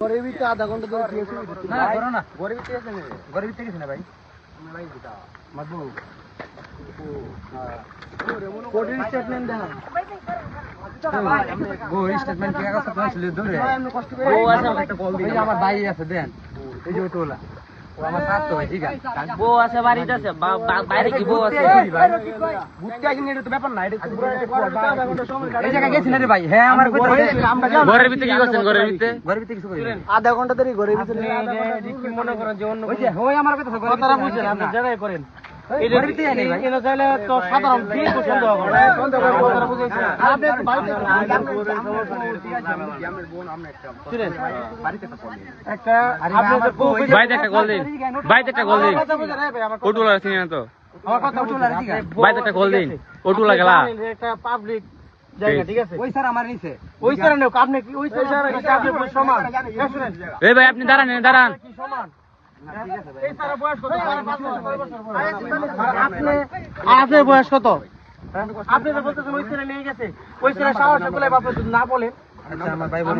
গরিবিতে আধা ঘন্টা ধরে দিয়েছি না করো না গরিবিতে আছে না গরিবিতে গেছে না ভাই আমরা ভাই দিতা মাদবু কোড স্টেটমেন্ট দেন গো স্টেটমেন্ট কি কাগজ তো আসলে ধরে ও আছে একটা কল দিই আমার ভাই আছে দেন এই যে ওটোলা ও আমার সাথ তো ভাই ঠিক আছে বউ আছে বাড়িতে আছে বাইরে কি বউ আছে বুঝতে আসেন এটা তো ব্যাপার না এটা তো পুরো আধা ঘন্টা সময় এই জায়গা গেছেন রে ভাই হ্যাঁ আমার ঘরের ভিতরে কি করছেন ঘরের ভিতরে কিছু করি আধা ঘন্টা ধরে ঘরের ভিতরে কি মনে করেন যে অন্য ওই আমার কথাটা বুঝছেন আপনি জায়গায় করেন এই ভিতরে নেই ভাই এনে চাইলে তো সাধারণ কি পছন্দ হবে সন্দেহ করে কথাটা বুঝাইছেন আপনি তো বাড়িতে আমার বোন আমরা একটা বাড়িতে একটা আপনি বাইতে একটা কল দিন বাইতে একটা কল দিন ওটুলা আছে না তো আমার কথা ওটুলা ঠিক আছে বাইতে একটা কল দিন ওটুলা গেলা একটা পাবলিক জায়গা ঠিক আছে ওই স্যার আমার নিচে ওই স্যার নেও আপনি কি ওই স্যার আপনি সমান শুনেন এই ভাই আপনি দাঁড়ান দাঁড়ান কি সমান এই স্যার বয়স কত আপনার বয়স কত আপনি তো বলতেছেন ওই স্যার নিয়ে গেছে ওই স্যার সাহস করে বাপরে যদি না বলেন আচ্ছা আমার ভাই বোন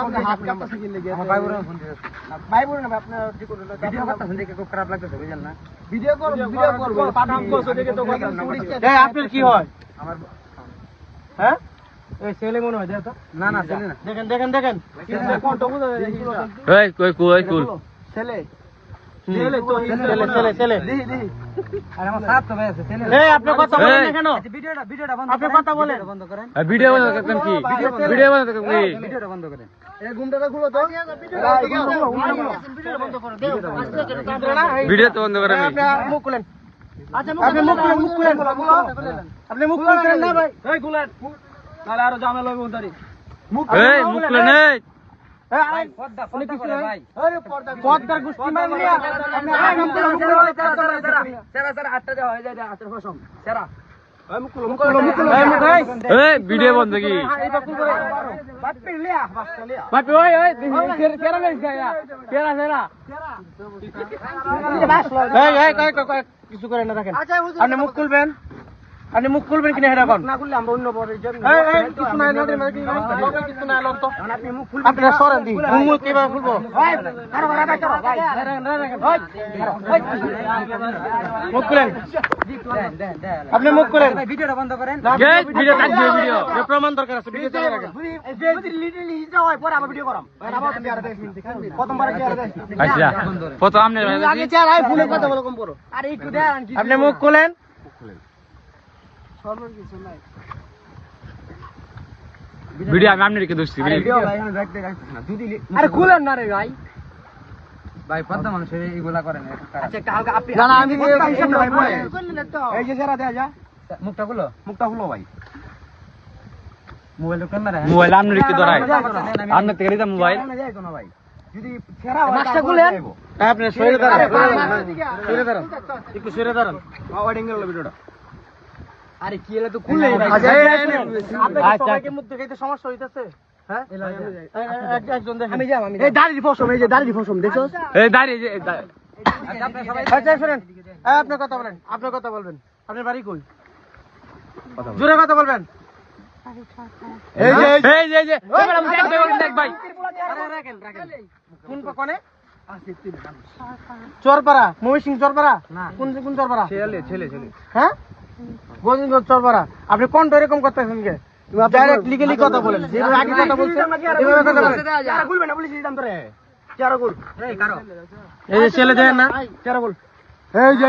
আপনি হাত কাটতে শিখে লেগে আমার ভাই বোন ফোন দিয়েছে ভাই বোন না আপনি কি করলেন ভিডিও করতেছেন দেখে খুব খারাপ লাগতেছে বুঝেন না ভিডিও করব পাঠাম কোসো দেখে তো কথা এই আপনার কি হয় আমার হ্যাঁ এই ছেলে মনে হয় তো না না ছেলে না দেখেন কোনটা বুঝা যায় এই কই কুল ছেলে দেখি আরে আমার সাথ তো ভাই আছে ছেলে এই আপনি কথা বলেন না কেন ভিডিওটা বন্ধ আপনি কথা বলেন বন্ধ করেন ভিডিও বন্ধ করেন কি ভিডিও বন্ধ করেন কি ভিডিওটা বন্ধ করেন এই গুমটাটা খুলো তো ভিডিওটা বন্ধ করো ভিডিও তো বন্ধ করেন আপনি মুখ খুলেন আচ্ছা আপনি মুখ খুলেন আপনি মুখ খুলেন না ভাই এই খুলেন তাহলে আরো ঝামেলা হবে ওদারি এই মুখ খুলেন এই পর্দার গুষ্টি মারলি আপনি আরাম করে ভিডিও বন্ধ কি কিছু করে না দেখেন আপনি মুখ খুলবেন কিনা হেরা না খুললে আমরা অন্য পরে কিছু নাই কিছু নাই আপনারা সরেন দিন মুখ কিভাবে খুলবো মুখ খুলেন আপনি মুখ খুলেন ভিডিওটা বন্ধ করেন ভিডিও কাটবে ভিডিও প্রমাণ দরকার আছে ভিডিও চালিয়ে রাখেন পরে আবার ভিডিও করাম প্রথমবার আচ্ছা প্রথম আপনি আগে চার আই ফোনে কথা বলো কম করো আরে একটু দেন আপনি মুখ খুলেন ভিডিও আমি আপনাকে দোষী আরে খুলেন না রে ভাই ভাই পদ্মা মানুষের এইগুলা করেন আচ্ছা কালকে আপনি না আমি এই যে যারা দেয়া যা মুখটা খুলো ভাই মোবাইল ক্যামেরা মোবাইল আপনাকে ধরাই আপনার থেকে দিতাম মোবাইল ভাই যদি মাস্টার খুলেন আপনি সরে দাঁড়ান একটু সরে দাঁড়ান ওয়েডিং এর ভিডিওটা আরে কি এলা তো খুলে আপনাদের সবাইকে মুখ দেখাইতে সমস্যা হইতাছে হ্যাঁ একজন দেখেন আমি যাম এই দাড়ি ফসম এই যে দাড়ি ফসম দেখছস এই দাঁড়ি যে আপনি সবাই আচ্ছা শুনেন আপনি কথা বলেন আপনার বাড়ি কই জোরে কথা বলবেন এই যে দেখ ভাই রাখেন কোন কোনে চরপাড়া মহিষিং চরপাড়া কোন চরপাড়া ছেলে হ্যাঁ গোবিন্দগঞ্জ চরপাড়া আপনি কোনটা এরকম করতেছেন কে ডাইরেক্ট লিগালি কথা বলেন যেভাবে আগে কথা বলছেন এভাবে কথা বলেন চারা গুলবে না পুলিশ দিতাম তোরে চারা গুল এই কারো এই যে ছেলে দেন না চারা গুল এই যে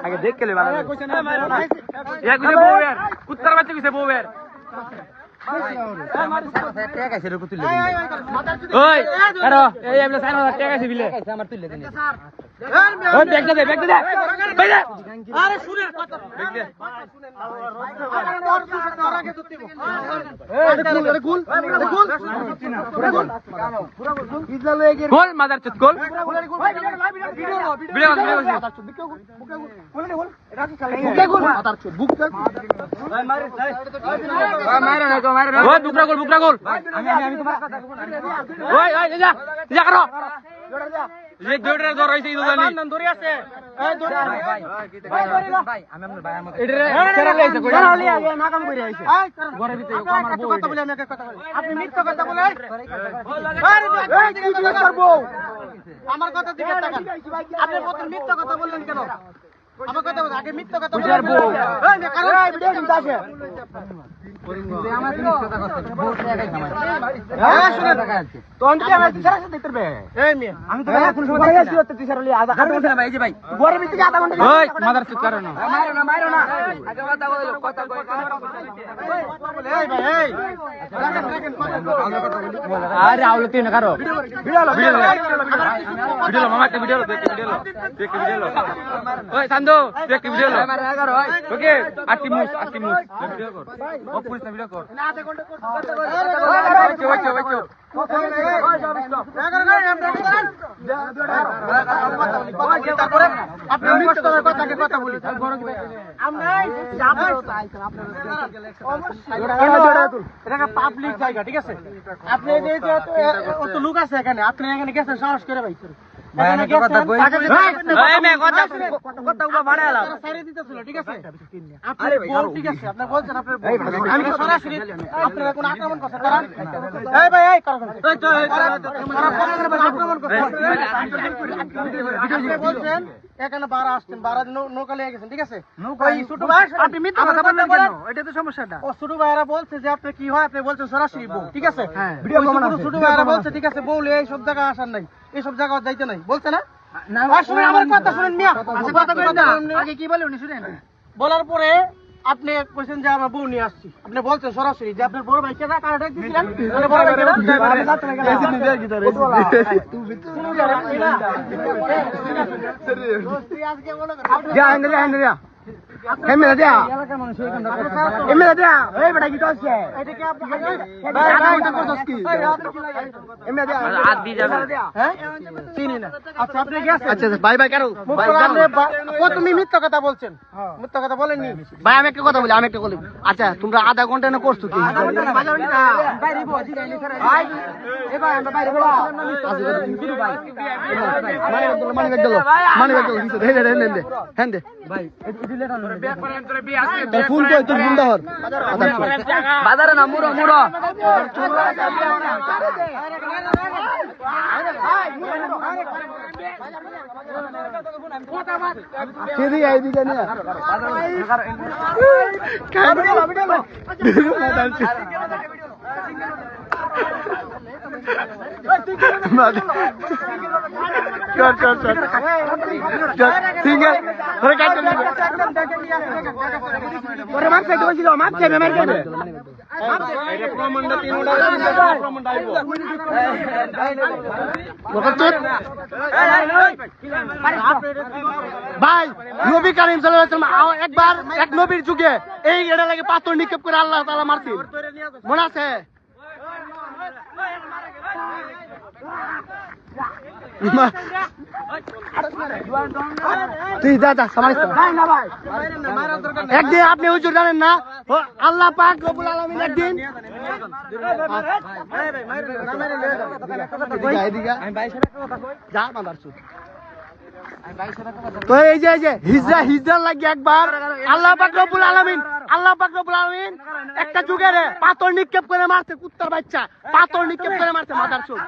আগে দেখ কে কুত্তার বাচ্চা কিসে বউয়ের ওই আরো এই আমরা 4000 টাকা আছে বিলে আমার তুলে দেন ওই ব্যাগটা দে ভাই দে আরে শুনেন কথা ব্যাগ দে গোল মাদার চুত গোল ভিডিও ওই বুকরা গোল ওই যা করো যে দুইটা ধর হইছে ইদো জানি ধরে আছে এই ধরে ভাই আমি আপনার ভাই আমার এটারে কেরা লইছে কইরা না কাম কইরা আইছে ঘরের ভিতরে আমার বউ কথা বলে আমি একটা কথা বলি আপনি মিথ্যা কথা বলে আরে কি করব আমার কথা দিকে তাকান আপনি প্রথম মিথ্যা কথা বললেন কেন আমার কথা আগে মিথ্যা কথা বললেন বউ এই না কারণ এই ভিডিও কিন্তু আছে আমার জিনিস কথা কথা বহুত টাকা কামাই হ্যাঁ শুনে টাকা আছে তো অন্তে আমি টিচার আছে দেখতে পারবে এই মিয়া আমি তো কোন সময় দেখি না টিচার হলি আধা ঘন্টা ভাই এই যে ভাই ঘরের ভিতরে আধা ঘন্টা ওই মাদার চুত করো না মারো না আগে কথা বলো কথা কই এই ভাই এই আরে আউলো তুই না করো ভিডিও মামা একটা ভিডিও ওই সান্দো দেখ ভিডিও মারো এগারো ভাই ওকে আটি মুস ভিডিও কর ও পুলিশ না ভিডিও কর না আধা ঘন্টা ওকে কথা বলি পাবলিক জায়গা ঠিক আছে আপনি অত লোক আছে এখানে আপনি এখানে গেছেন সাহস করে ভাই ঠিক আছে ঠিক আছে আপনি বলছেন আপনার আমি তো সরাসরি আপনারা কোন আক্রমণ করছেন কারণ এই ভাই এই কারণ আক্রমণ করছেন আপনি বলছেন এখানে বারা আসছেন বারা নৌকা লিয়ে গেছেন ঠিক আছে ওই ছোট ভাই আপনি মিথ্যা কথা বললেন কেন এটা তো সমস্যাটা ও ছোট ভাইরা বলছে যে আপনি কি হয় আপনি বলছেন সরাসরি বউ ঠিক আছে ভিডিও কমান আছে ছোট ভাইরা বলছে ঠিক আছে বউ লিয়ে এই সব জায়গা আসার নাই এই সব জায়গা যাইতে নাই বলছে না শুনেন আমার কথা শুনেন মিয়া আগে কি বলে উনি শুনেন বলার পরে আপনি কইছেন যে আমার বউ নিয়ে আসছি আপনি বলছেন সরাসরি যে আপনার বড় ভাই কেনা কার ডাক দিছিলেন মানে বড় ভাই কেনা এমএলএ দিয়া এমএলএ দিয়া এই বেটা কি করছে এটা কি আপনি আধা ঘন্টা করছস কি এমএলএ দিয়া হাত দি যাবে হ্যাঁ চিনি না আচ্ছা আপনি কি আছেন আচ্ছা ভাই ভাই কারো ভাই ও তুমি মিথ্যা কথা বলছেন মিথ্যা কথা বলেননি ভাই আমি একটা কথা বলি আচ্ছা তোমরা আধা ঘন্টা না করছো কি আধা ঘন্টা না বাইরে বসি গাইলে স্যার ভাই এ ভাই আমরা বাইরে বলা শুরু ভাই মানি ব্যাগ গেল হ্যাঁ দে ভাই ফোন কই তোর ফোন দহর বাজারে না মুরো কেদি আইবি কেন ভাই নবী কারীম সাল্লাল্লাহু আলাইহি ওয়াসাল্লাম একবার এক নবীর যুগে এই এটা লাগে পাথর নিক্ষেপ করে আল্লাহ তাআলা মারতেন মনে আছে তুই যা সামাইস একদিন আপনি হুজুর জানেন না আল্লাহ পাক রব্বুল আলামিন একদিন যা মাদারচোদ তো এই যে হিজরা লাগে একবার আল্লাহ পাক রব্বুল আলামিন একটা যুগে রে পাথর নিক্ষেপ করে মারছে কুত্তার বাচ্চা পাথর নিক্ষেপ করে মারছে মাদারচোদ